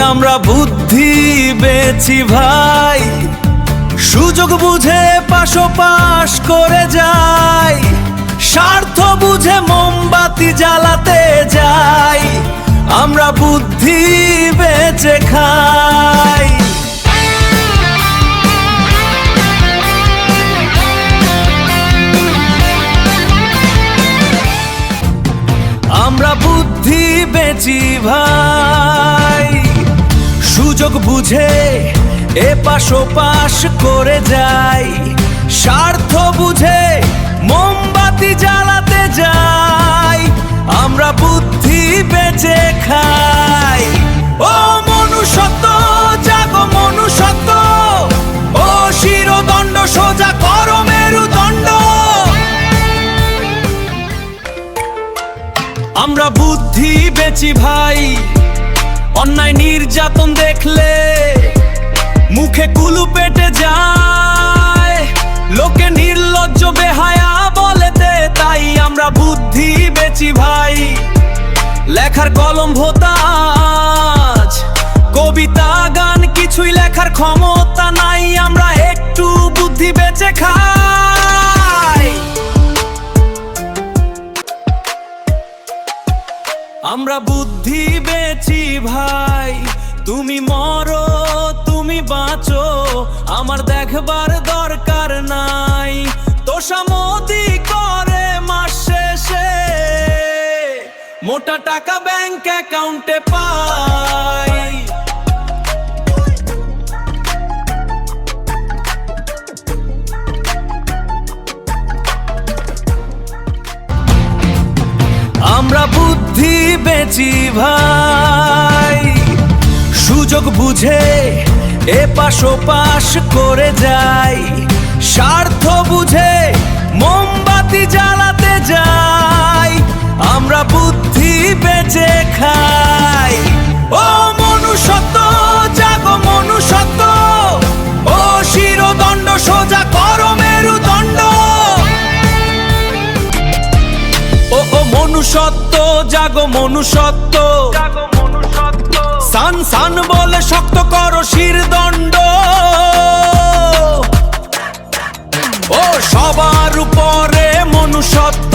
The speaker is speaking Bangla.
আমরা বুদ্ধি বেচি ভাই, সুযোগ বুঝে পাশোপাশ করে যাই, স্বার্থ বুঝে মোমবাতি জ্বালাতে যাই, আমরা বুদ্ধি বেচে খাই। আমরা বুদ্ধি বেচি ভাই, সুযোগ বুঝে এপাশ ওপাশ করে যাই, স্বার্থ বুঝে মোমবাতি জ্বালাতে যাই, আমরা বুদ্ধি বেচে খাই। ও মনুষ্যত্ব জাগো মনুষ্যত্ব, ও শিরোদণ্ড সোজা করো মেরুদণ্ড। আমরা বুদ্ধি বেচি ভাই, অন্যায় নির্যাতন দেখলে মুখে কুলু পেটে যায়, লোকে নির্লজ্জ বেহায়া বলেতে, তাই আমরা বুদ্ধি বেচি ভাই। লেখার কলম ভোতাজ, কবিতা গান কিছুই লেখার ক্ষমতা নাই, আমরা একটু বুদ্ধি বেচে খাই। আমরা বুদ্ধি বেচি ভাই, তুমি মরো তুমি বাঁচো, আমার দেখবার দরকার নাই, তোষামোদি করে মাস শেষে মোটা টাকা ব্যাংক অ্যাকাউন্টে পাই। আমরা বুদ্ধি বেচি ভাই, সুযোগ বুঝে এপাশ ওপাশ করে যাই, স্বার্থ বুঝে মোমবাতি জ্বালাতে যাই, আমরা বুদ্ধি বেচে খাই। ও মনুষ্যত্ব জাগো মনুষ্যত্ব, ও শিরোদণ্ড সোজা করো মেরুদণ্ড। ও মনুষ্যত্ব জাগো মনুষ্যত্ব, সান সান বলে শক্ত করো শিরদণ্ড। ও সবার উপরে মনুষ্যত্ব,